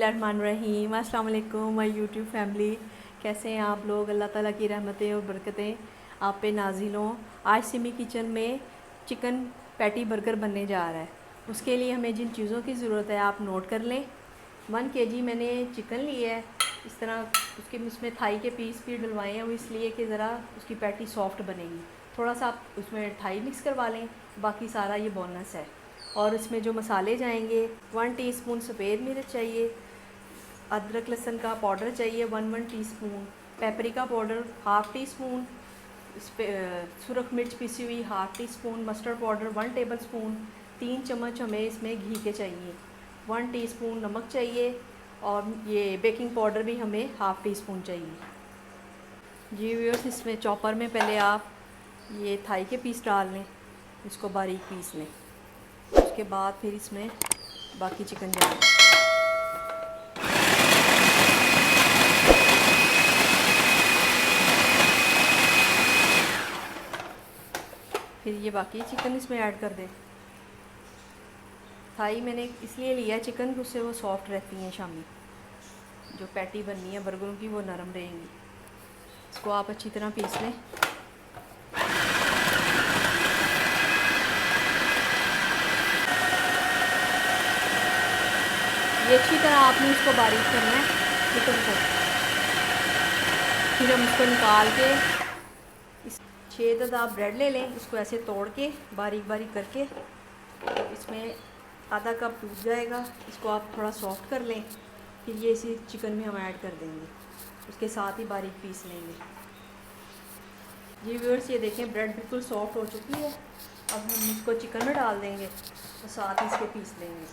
बिस्मिल्लाहिर्रहमानिर्रहीम। अस्सलाम वालेकुम माय यूट्यूब फैमिली, कैसे हैं आप लोग। अल्लाह ताला की रहमतें और बरकतें आप पे नाजिल हों। आज सिमी किचन में चिकन पैटी बर्गर बनने जा रहा है। उसके लिए हमें जिन चीज़ों की ज़रूरत है आप नोट कर लें। 1 kg मैंने चिकन लिया है। इस तरह उसमें थाई के पीस भी डलवाए हैं, वो इसलिए कि ज़रा उसकी पैटी सॉफ्ट बनेगी। थोड़ा सा आप उसमें थाई मिक्स करवा लें, बाकी सारा ये बोनस है। और इसमें जो मसाले जाएंगे, 1 टीस्पून सफ़ेद मिर्च चाहिए, अदरक लहसुन का पाउडर चाहिए 1 टीस्पून, पेपरिका पाउडर 1/2 टीस्पून, सुरख मिर्च पिसी हुई 1/2 टीस्पून, मस्टर्ड पाउडर 1 टेबलस्पून, 3 चम्मच हमें इसमें घी के चाहिए, 1 टीस्पून नमक चाहिए, और ये बेकिंग पाउडर भी हमें 1/2 टीस्पून चाहिए। जी व्यूअर्स, इसमें चॉपर में पहले आप ये थाई के पीस डाल लें, इसको बारीक पीस लें। उसके बाद फिर इसमें बाकी चिकन डालें। फिर ये बाकी चिकन इसमें ऐड कर दें। थाई मैंने इसलिए लिया चिकन कि उससे वो सॉफ्ट रहती हैं, शामी जो पैटी बननी है बर्गरों की वो नरम रहेंगी। इसको आप अच्छी तरह पीस लें। ये अच्छी तरह आपने इसको बारीक करना है चिकन को। फिर हम इसको निकाल के 6 दद आप ब्रेड ले लें, इसको ऐसे तोड़ के बारीक बारीक करके इसमें आधा कप डूब जाएगा। इसको आप थोड़ा सॉफ्ट कर लें, फिर ये इसी चिकन में हम ऐड कर देंगे, उसके साथ ही बारीक पीस लेंगे। जी व्यूअर्स, ये देखें ब्रेड बिल्कुल सॉफ्ट हो चुकी है। अब हम इसको चिकन में डाल देंगे और साथ ही इसके पीस लेंगे।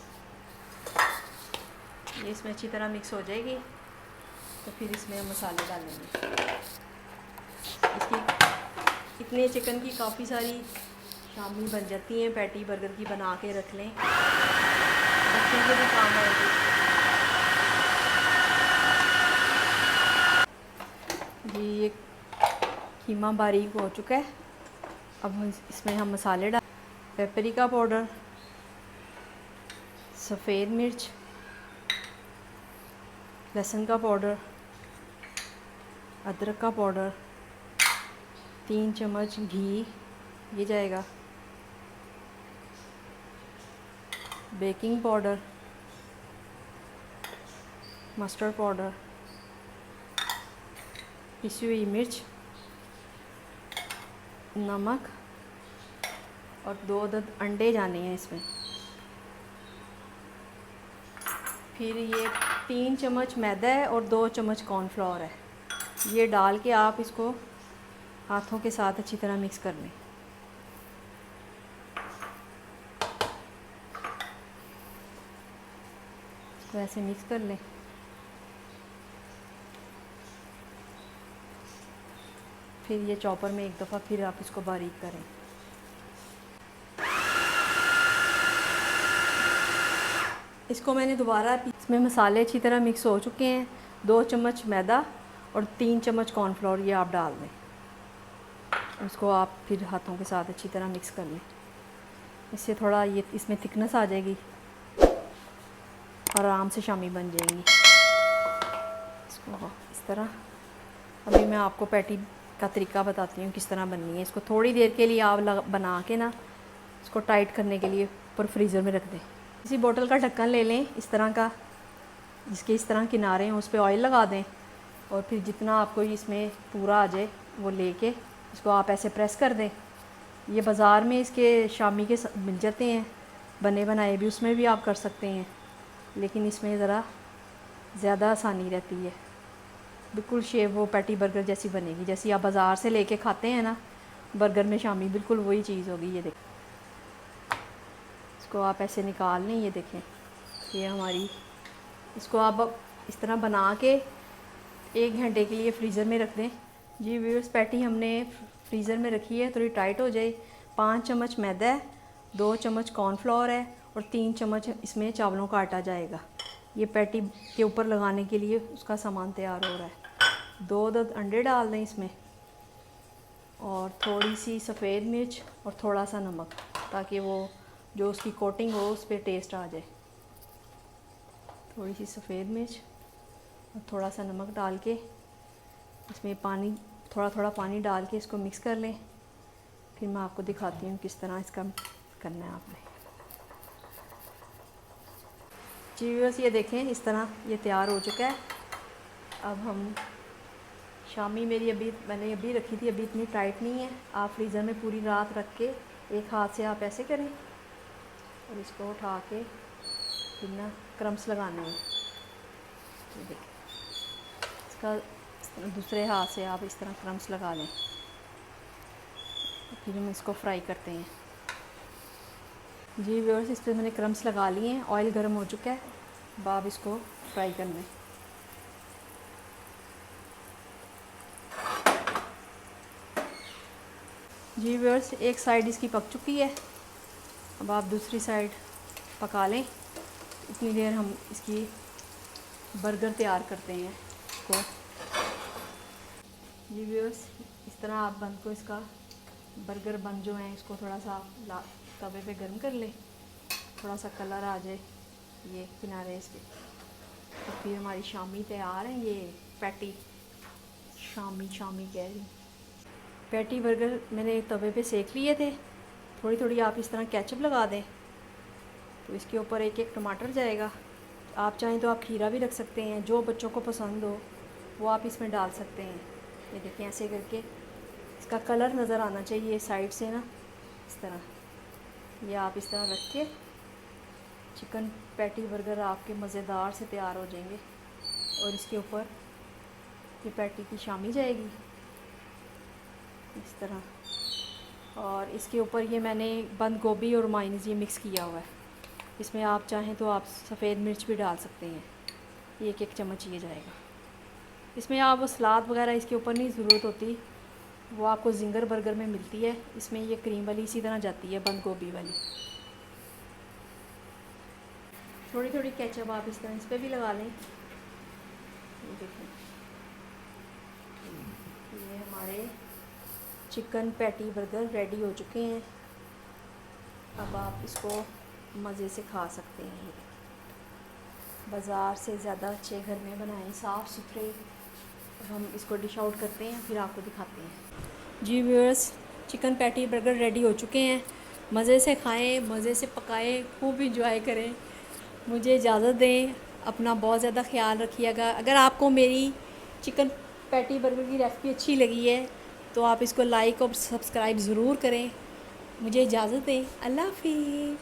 ये इसमें अच्छी तरह मिक्स हो जाएगी तो फिर इसमें हम मसाले डालेंगे। इसकी इतने चिकन की काफ़ी सारी शामी बन जाती हैं, पैटी बर्गर की बना के रख लें, बच्चों को भी काम आएगी। जी ये कीमा बारीक हो चुका है। अब इसमें हम मसाले डाल, पेपरिका पाउडर, सफ़ेद मिर्च, लहसुन का पाउडर, अदरक का पाउडर, 3 चम्मच घी ये जाएगा, बेकिंग पाउडर, मस्टर्ड पाउडर, पिसी हुई मिर्च, नमक, और 2 दद अंडे जाने हैं इसमें। फिर ये 3 चम्मच मैदा है और 2 चम्मच कॉर्नफ्लोर है। ये डाल के आप इसको हाथों के साथ अच्छी तरह मिक्स कर लें। इसको ऐसे मिक्स कर लें। फिर ये चॉपर में एक दफ़ा फिर आप इसको बारीक करें। इसको मैंने दोबारा, इसमें मसाले अच्छी तरह मिक्स हो चुके हैं। 2 चम्मच मैदा और 3 चम्मच कॉर्नफ्लोर ये आप डाल दें। इसको आप फिर हाथों के साथ अच्छी तरह मिक्स कर लें। इससे थोड़ा ये इसमें थिकनेस आ जाएगी और आराम से शामी बन जाएंगी। इसको इस तरह, अभी मैं आपको पैटी का तरीका बताती हूँ किस तरह बननी है। इसको थोड़ी देर के लिए आप बना के ना इसको टाइट करने के लिए ऊपर फ्रीज़र में रख दें। इसी बोतल का ढक्कन ले लें इस तरह का, जिसके इस तरह किनारे हैं, उस पर ऑयल लगा दें और फिर जितना आपको इसमें पूरा आ जाए वो लेके इसको आप ऐसे प्रेस कर दें। ये बाज़ार में इसके शामी के मिल जाते हैं बने बनाए भी, उसमें भी आप कर सकते हैं, लेकिन इसमें ज़रा ज़्यादा आसानी रहती है। बिल्कुल शेप वो पैटी बर्गर जैसी बनेगी, जैसी आप बाज़ार से लेके खाते हैं ना बर्गर में शामी, बिल्कुल वही चीज़ होगी। ये देखें, इसको आप ऐसे निकाल लें। ये देखें ये हमारी, इसको आप इस तरह बना के 1 घंटे के लिए फ्रीज़र में रख दें। जी व्यूअर्स, पैटी हमने फ्रीज़र में रखी है थोड़ी टाइट हो जाए। 5 चम्मच मैदा है, 2 चम्मच कॉर्नफ्लोर है और 3 चम्मच इसमें चावलों का आटा जाएगा। ये पैटी के ऊपर लगाने के लिए उसका सामान तैयार हो रहा है। 2 दद अंडे डाल दें इसमें और थोड़ी सी सफ़ेद मिर्च और थोड़ा सा नमक, ताकि वो जो उसकी कोटिंग हो उस पर टेस्ट आ जाए। थोड़ी सी सफ़ेद मिर्च और थोड़ा सा नमक डाल के इसमें पानी, थोड़ा थोड़ा पानी डाल के इसको मिक्स कर लें। फिर मैं आपको दिखाती हूँ किस तरह इसका करना है आपने। जी व्यूअर्स, ये देखें इस तरह ये तैयार हो चुका है। अब हम शामी मेरी मैंने अभी रखी थी, अभी इतनी टाइट नहीं है। आप फ्रीज़र में पूरी रात रख के एक हाथ से आप ऐसे करें और इसको उठा के फिर ना क्रम्स लगाने हैं। ये देखें, इसका दूसरे हाथ से आप इस तरह क्रम्स लगा लें। फिर हम इसको फ्राई करते हैं। जी व्यूअर्स, इस पर मैंने क्रम्स लगा लिए हैं। ऑयल गर्म हो चुका है। अब आप इसको फ्राई कर लें। जी व्यूअर्स, एक साइड इसकी पक चुकी है। अब आप दूसरी साइड पका लें। इतनी देर हम इसकी बर्गर तैयार करते हैं इसको। जी व्यूअर्स, इस तरह आप बन को इसका बर्गर बन जो है इसको थोड़ा सा तवे पे गर्म कर ले, थोड़ा सा कलर आ जाए ये किनारे इसके, तो फिर हमारी शामी तैयार है। ये पैटी शामी कह रही, पैटी बर्गर मैंने तवे पे सेक लिए थे। थोड़ी थोड़ी आप इस तरह केचप लगा दें तो इसके ऊपर एक एक टमाटर जाएगा। आप चाहें तो आप खीरा भी रख सकते हैं, जो बच्चों को पसंद हो वो आप इसमें डाल सकते हैं। ये देखें, ऐसे करके इसका कलर नज़र आना चाहिए साइड से ना, इस तरह। ये आप इस तरह रख के चिकन पैटी बर्गर आपके मज़ेदार से तैयार हो जाएंगे। और इसके ऊपर ये पैटी की शामी जाएगी इस तरह। और इसके ऊपर ये मैंने बंद गोभी और मायोनीज़ ये मिक्स किया हुआ है। इसमें आप चाहें तो आप सफ़ेद मिर्च भी डाल सकते हैं। एक एक चम्मच ये जाएगा। इसमें आप वो सलाद वगैरह इसके ऊपर नहीं ज़रूरत होती, वो आपको जिंगर बर्गर में मिलती है। इसमें ये क्रीम वाली इसी तरह जाती है, बंद गोभी वाली। थोड़ी थोड़ी केचप आप इस तरह इस पर भी लगा लें। ये देखें, ये हमारे चिकन पैटी बर्गर रेडी हो चुके हैं। अब आप इसको मज़े से खा सकते हैं। बाज़ार से ज़्यादा अच्छे घर में बनाएं, साफ़ सुथरे। अब हम इसको डिश आउट करते हैं, फिर आपको दिखाते हैं। जी viewers, chicken patty burger ready हो चुके हैं। मज़े से खाएं, मज़े से पकाएं, खूब इंजॉय करें। मुझे इजाज़त दें, अपना बहुत ज़्यादा ख्याल रखिएगा। अगर आपको मेरी चिकन पैटी बर्गर की रेसिपी अच्छी लगी है तो आप इसको लाइक और सब्सक्राइब ज़रूर करें। मुझे इजाज़त दें। अल्लाह हाफ़िज़।